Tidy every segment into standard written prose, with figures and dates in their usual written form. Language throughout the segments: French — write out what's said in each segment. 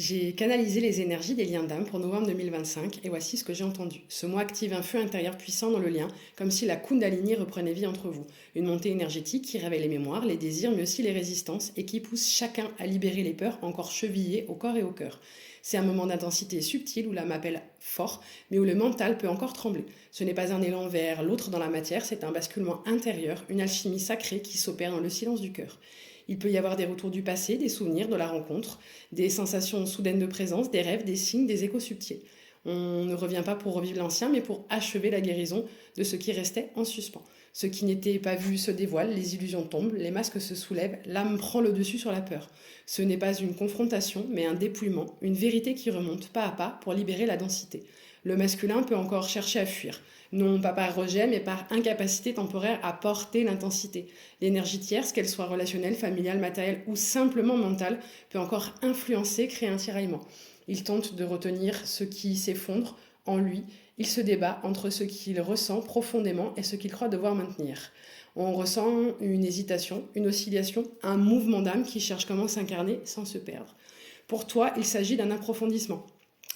J'ai canalisé les énergies des liens d'âme pour novembre 2025 et voici ce que j'ai entendu. Ce mois active un feu intérieur puissant dans le lien, comme si la Kundalini reprenait vie entre vous. Une montée énergétique qui réveille les mémoires, les désirs, mais aussi les résistances et qui pousse chacun à libérer les peurs encore chevillées au corps et au cœur. C'est un moment d'intensité subtile où l'âme appelle fort, mais où le mental peut encore trembler. Ce n'est pas un élan vers l'autre dans la matière, c'est un basculement intérieur, une alchimie sacrée qui s'opère dans le silence du cœur. Il peut y avoir des retours du passé, des souvenirs, de la rencontre, des sensations soudaines de présence, des rêves, des signes, des échos subtils. On ne revient pas pour revivre l'ancien, mais pour achever la guérison de ce qui restait en suspens. Ce qui n'était pas vu se dévoile, les illusions tombent, les masques se soulèvent, l'âme prend le dessus sur la peur. Ce n'est pas une confrontation, mais un dépouillement, une vérité qui remonte pas à pas pour libérer la densité. Le masculin peut encore chercher à fuir, non pas par rejet, mais par incapacité temporaire à porter l'intensité. L'énergie tierce, qu'elle soit relationnelle, familiale, matérielle ou simplement mentale, peut encore influencer, créer un tiraillement. Il tente de retenir ce qui s'effondre en lui. Il se débat entre ce qu'il ressent profondément et ce qu'il croit devoir maintenir. On ressent une hésitation, une oscillation, un mouvement d'âme qui cherche comment s'incarner sans se perdre. Pour toi, il s'agit d'un approfondissement,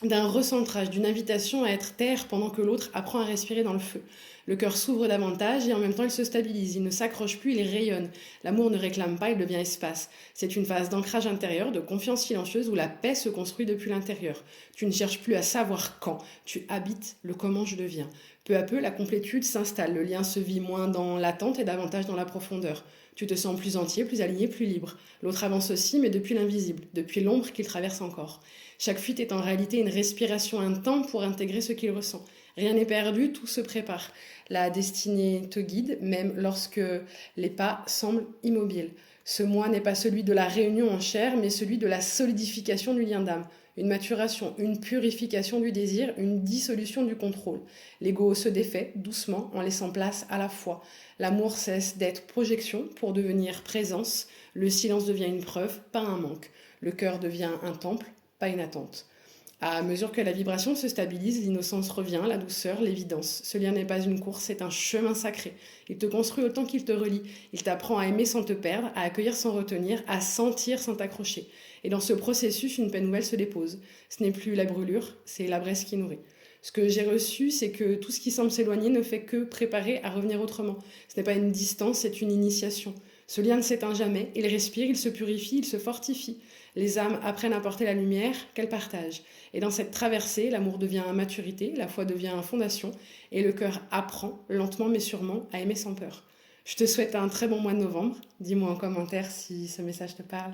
d'un recentrage, d'une invitation à être terre pendant que l'autre apprend à respirer dans le feu. Le cœur s'ouvre davantage et en même temps il se stabilise, il ne s'accroche plus, il rayonne. L'amour ne réclame pas, il devient espace. C'est une phase d'ancrage intérieur, de confiance silencieuse où la paix se construit depuis l'intérieur. Tu ne cherches plus à savoir quand, tu habites le comment je deviens. Peu à peu, la complétude s'installe, le lien se vit moins dans l'attente et davantage dans la profondeur. Tu te sens plus entier, plus aligné, plus libre. L'autre avance aussi, mais depuis l'invisible, depuis l'ombre qu'il traverse encore. Chaque fuite est en réalité une respiration, un temps pour intégrer ce qu'il ressent. Rien n'est perdu, tout se prépare. La destinée te guide, même lorsque les pas semblent immobiles. Ce mois n'est pas celui de la réunion en chair, mais celui de la solidification du lien d'âme. Une maturation, une purification du désir, une dissolution du contrôle. L'ego se défait doucement en laissant place à la foi. L'amour cesse d'être projection pour devenir présence. Le silence devient une preuve, pas un manque. Le cœur devient un temple, pas une attente. À mesure que la vibration se stabilise, l'innocence revient, la douceur, l'évidence. Ce lien n'est pas une course, c'est un chemin sacré. Il te construit autant qu'il te relie. Il t'apprend à aimer sans te perdre, à accueillir sans retenir, à sentir sans t'accrocher. Et dans ce processus, une paix nouvelle se dépose. Ce n'est plus la brûlure, c'est la braise qui nourrit. Ce que j'ai reçu, c'est que tout ce qui semble s'éloigner ne fait que préparer à revenir autrement. Ce n'est pas une distance, c'est une initiation. Ce lien ne s'éteint jamais, il respire, il se purifie, il se fortifie. Les âmes apprennent à porter la lumière qu'elles partagent. Et dans cette traversée, l'amour devient maturité, la foi devient fondation, et le cœur apprend, lentement mais sûrement, à aimer sans peur. Je te souhaite un très bon mois de novembre. Dis-moi en commentaire si ce message te parle.